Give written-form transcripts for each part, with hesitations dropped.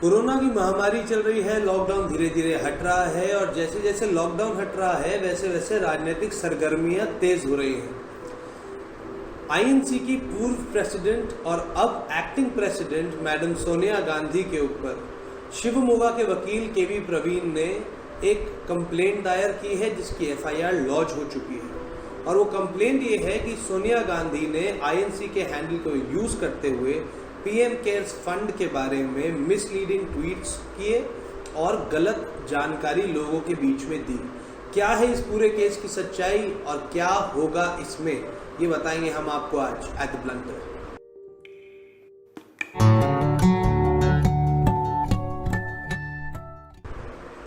Corona की महामारी चल रही है, लॉकडाउन धीरे धीरे हट रहा है और जैसे जैसे लॉकडाउन हट रहा है वैसे वैसे राजनीतिक सरगर्मियां तेज हो रही हैं। आईएनसी की पूर्व प्रेसिडेंट और अब acting president madam Sonia Gandhi के ऊपर शिवमोगा के वकील केवी प्रवीण ने एक कंप्लेंट दायर की है जिसकी एफआईआर लॉन्च हो चुकी है। और वो कंप्लेंट ये है कि सोनिया गांधी ने आईएनसी के हैंडल को यूज करते हुए पीएम केयर्स फंड के बारे में मिसलीडिंग ट्वीट्स किए और गलत जानकारी लोगों के बीच में दी। क्या है इस पूरे केस की सच्चाई और क्या होगा इसमें, ये बताएंगे हम आपको आज एट द ब्लंटर।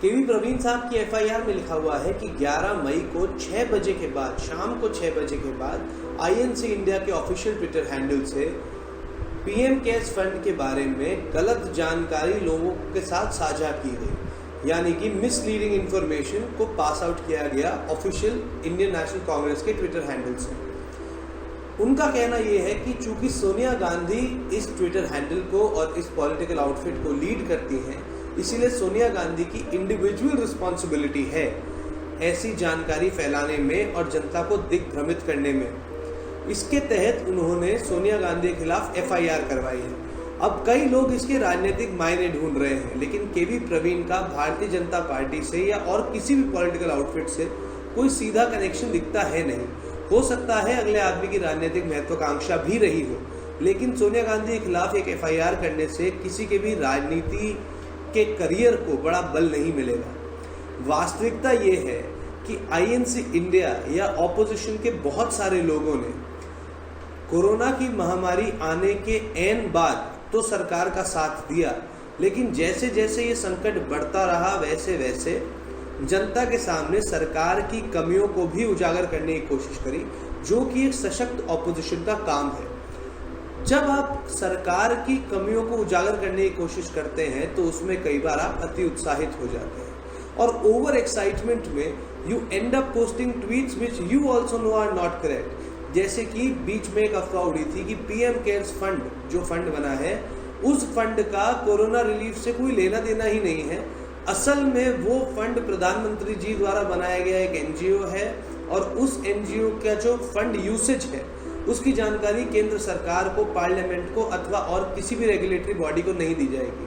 केवी प्रवीण साहब की एफआईआर में लिखा हुआ है कि 11 मई को 6 बजे के बाद, शाम को 6 बजे के बाद आईएनसी इंडिया के ऑफिशियल ट्विटर हैंडल से पीएम केयर्स फंड के बारे में गलत जानकारी लोगों के साथ साझा की गई, यानी कि मिसलीडिंग इंफॉर्मेशन को पास आउट किया गया ऑफिशियल इंडियन नेशनल कांग्रेस के ट्विटर हैंडल से। उनका कहना यह है कि चूंकि सोनिया गांधी इस ट्विटर हैंडल को और इस पॉलिटिकल आउटफिट को लीड करती हैं, इसीलिए सोनिया गांधी की इंडिविजुअल रिस्पॉन्सिबिलिटी है ऐसी जानकारी फैलाने में और जनता को दिग्भ्रमित करने में। इसके तहत उन्होंने सोनिया गांधी के खिलाफ एफआईआर करवाई है। अब कई लोग इसके राजनीतिक मायने ढूंढ रहे हैं, लेकिन केवी प्रवीण का भारतीय जनता पार्टी से या और किसी भी पॉलिटिकल आउटफिट से कोई सीधा कनेक्शन दिखता है नहीं। हो सकता है अगले आदमी की राजनीतिक महत्वाकांक्षा भी रही हो, लेकिन सोनिया गांधी के खिलाफ एक एफआईआर करने से किसी के भी राजनीति के करियर को बड़ा बल नहीं मिलेगा। वास्तविकता ये है कि आईएनसी इंडिया या ऑपोजिशन के बहुत सारे लोगों ने कोरोना की महामारी आने के ऐन बाद तो सरकार का साथ दिया, लेकिन जैसे जैसे ये संकट बढ़ता रहा वैसे वैसे जनता के सामने सरकार की कमियों को भी उजागर करने की कोशिश करी, जो कि एक सशक्त ऑपोजिशन का काम है। जब आप सरकार की कमियों को उजागर करने की कोशिश करते हैं तो उसमें कई बार आप अति उत्साहित हो जाते हैं और ओवर एक्साइटमेंट में you end up posting tweets which you also know are not correct. जैसे कि बीच में एक अफवाह उड़ी थी कि पीएम केयर्स फंड जो फंड बना है उस फंड का कोरोना रिलीफ से कोई लेना देना ही नहीं है। असल में वो फंड प्रधानमंत्री जी द्वारा बनाया गया एक एनजीओ है और उस एनजीओ का जो फंड यूसेज है उसकी जानकारी केंद्र सरकार को, पार्लियामेंट को अथवा और किसी भी रेगुलेटरी बॉडी को नहीं दी जाएगी।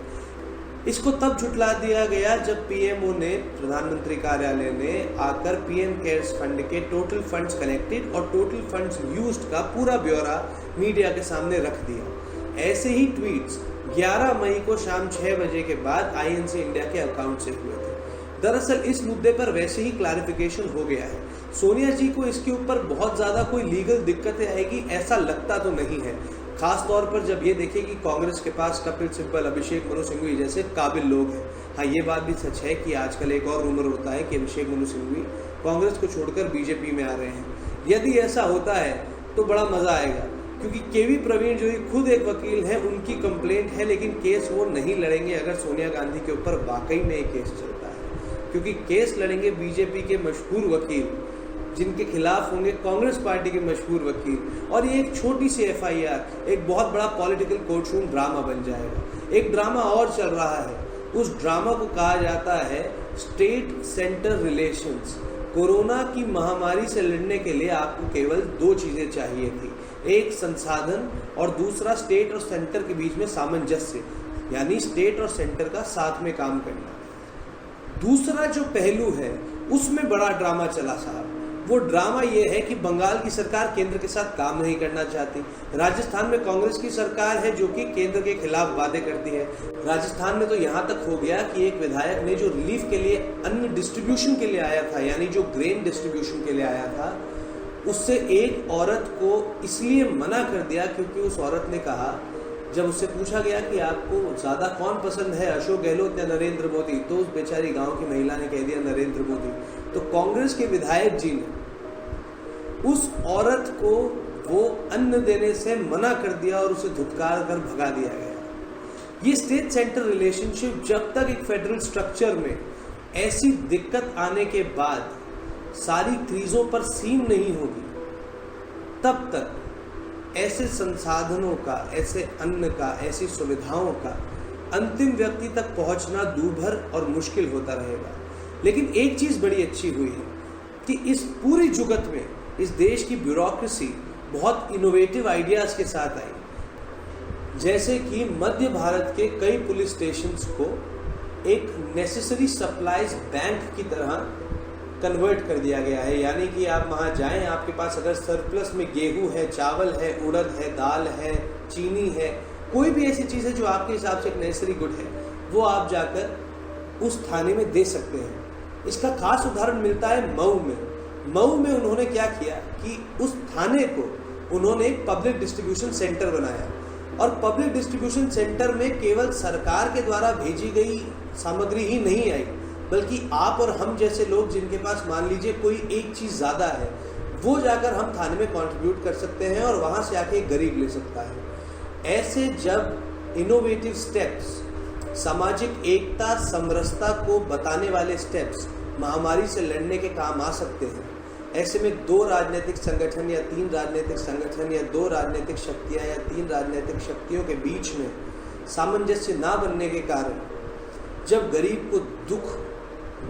इसको तब झुठला दिया गया जब पीएमओ ने, प्रधानमंत्री कार्यालय ने आकर पीएम केयर्स फंड के टोटल फंड्स कलेक्टेड और टोटल फंड्स यूज्ड का पूरा ब्यौरा मीडिया के सामने रख दिया। ऐसे ही ट्वीट्स 11 मई को शाम 6 बजे के बाद आईएनसी इंडिया के अकाउंट से हुए थे। दरअसल इस मुद्दे पर वैसे ही क्लैरिफिकेशन हो गया है। सोनिया जी को इसके ऊपर बहुत ज्यादा कोई लीगल दिक्कतें आएगी ऐसा लगता तो नहीं है, खास तौर पर जब ये देखें कि कांग्रेस के पास कपिल सिब्बल, अभिषेक मनु सिंघवी जैसे काबिल लोग हैं। हाँ, ये बात भी सच है कि आजकल एक और रूमर होता है कि अभिषेक मनु सिंघवी कांग्रेस को छोड़कर बीजेपी में आ रहे हैं। यदि ऐसा होता है तो बड़ा मजा आएगा, क्योंकि केवी प्रवीण जो खुद एक वकील है, उनकी कंप्लेंट है, लेकिन केस वो नहीं लड़ेंगे अगर सोनिया गांधी के ऊपर वाकई में एक केस चलता है। क्योंकि केस लड़ेंगे बीजेपी के मशहूर वकील, जिनके खिलाफ होंगे कांग्रेस पार्टी के मशहूर वकील, और ये एक छोटी सी एफआईआर एक बहुत बड़ा पॉलिटिकल कोर्टरूम ड्रामा बन जाएगा। एक ड्रामा और चल रहा है, उस ड्रामा को कहा जाता है स्टेट सेंटर रिलेशंस। कोरोना की महामारी से लड़ने के लिए आपको केवल 2 चीजें चाहिए थी, एक संसाधन और दूसरा स्टेट और सेंटर के बीच में सामंजस्य, यानी स्टेट और सेंटर का साथ में काम करना। दूसरा जो पहलू है उसमें बड़ा ड्रामा चला साहब। वो ड्रामा ये है कि बंगाल की सरकार केंद्र के साथ काम नहीं करना चाहती। राजस्थान में कांग्रेस की सरकार है जो कि केंद्र के खिलाफ वादे करती है। राजस्थान में तो यहाँ तक हो गया कि एक विधायक ने जो रिलीफ के लिए अन्न डिस्ट्रीब्यूशन के लिए आया था, यानी जो ग्रेन डिस्ट्रीब्यूशन के लिए आया था, उससे एक औरत को इसलिए मना कर दिया क्योंकि उस औरत ने कहा, जब उससे पूछा गया कि आपको ज्यादा कौन पसंद है, अशोक गहलोत या नरेंद्र मोदी, तो उस बेचारी गांव की महिला ने कह दिया नरेंद्र मोदी। तो कांग्रेस के विधायक जी ने उस औरत को वो अन्न देने से मना कर दिया और उसे धुतकार कर भगा दिया गया। ये स्टेट सेंटर रिलेशनशिप जब तक एक फेडरल स्ट्रक्चर में ऐसी दिक्कत आने के बाद सारी क्रीजों पर सीम नहीं होगी, तब तक ऐसे संसाधनों का, ऐसे अन्न का, ऐसी सुविधाओं का अंतिम व्यक्ति तक पहुंचना दूभर और मुश्किल होता रहेगा। लेकिन एक चीज़ बड़ी अच्छी हुई है कि इस पूरी जुगत में इस देश की ब्यूरोक्रेसी बहुत इनोवेटिव आइडियाज़ के साथ आई। जैसे कि मध्य भारत के कई पुलिस स्टेशंस को एक नेसेसरी सप्लाईज बैंक की तरह कन्वर्ट कर दिया गया है। यानी कि आप वहाँ जाएं, आपके पास अगर सरप्लस में गेहूं है, चावल है, उड़द है, दाल है, चीनी है, कोई भी ऐसी चीज़ है जो आपके हिसाब से एक नेसेसरी गुड है, वो आप जाकर उस थाने में दे सकते हैं। इसका खास उदाहरण मिलता है मऊ में। मऊ में उन्होंने क्या किया कि उस थाने को उन्होंने एक पब्लिक डिस्ट्रीब्यूशन सेंटर बनाया, और पब्लिक डिस्ट्रीब्यूशन सेंटर में केवल सरकार के द्वारा भेजी गई सामग्री ही नहीं आई, बल्कि आप और हम जैसे लोग जिनके पास मान लीजिए कोई एक चीज़ ज़्यादा है, वो जाकर हम थाने में कंट्रीब्यूट कर सकते हैं और वहाँ से आके गरीब ले सकता है। ऐसे जब इनोवेटिव स्टेप्स, सामाजिक एकता समरसता को बताने वाले स्टेप्स महामारी से लड़ने के काम आ सकते हैं, ऐसे में 2 राजनीतिक संगठन या 3 राजनीतिक संगठन या 2 राजनीतिक शक्तियां या 3 राजनीतिक शक्तियों के बीच में सामंजस्य ना बनने के कारण जब गरीब को दुख,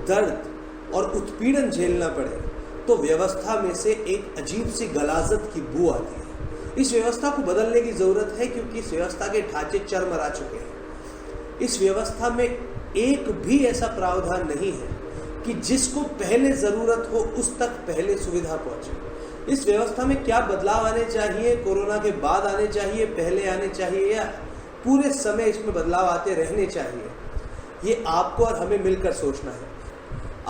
दर्द और उत्पीड़न झेलना पड़े तो व्यवस्था में से एक अजीब सी गलाजत की बू आती है। इस व्यवस्था को बदलने की ज़रूरत है क्योंकि इस व्यवस्था के ढांचे चरमरा चुके हैं। इस व्यवस्था में एक भी ऐसा प्रावधान नहीं है कि जिसको पहले ज़रूरत हो उस तक पहले सुविधा पहुंचे। इस व्यवस्था में क्या बदलाव आने चाहिए, कोरोना के बाद आने चाहिए, पहले आने चाहिए, या पूरे समय इसमें बदलाव आते रहने चाहिए, ये आपको और हमें मिलकर सोचना है।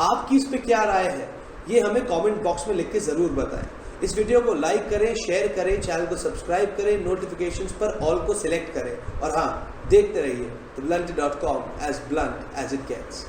आपकी इस पे क्या राय है, ये हमें कमेंट बॉक्स में लिख के ज़रूर बताएं। इस वीडियो को लाइक करें, शेयर करें, चैनल को सब्सक्राइब करें, नोटिफिकेशंस पर ऑल को सिलेक्ट करें, और हाँ, देखते रहिए theblunt.com, as blunt as it gets।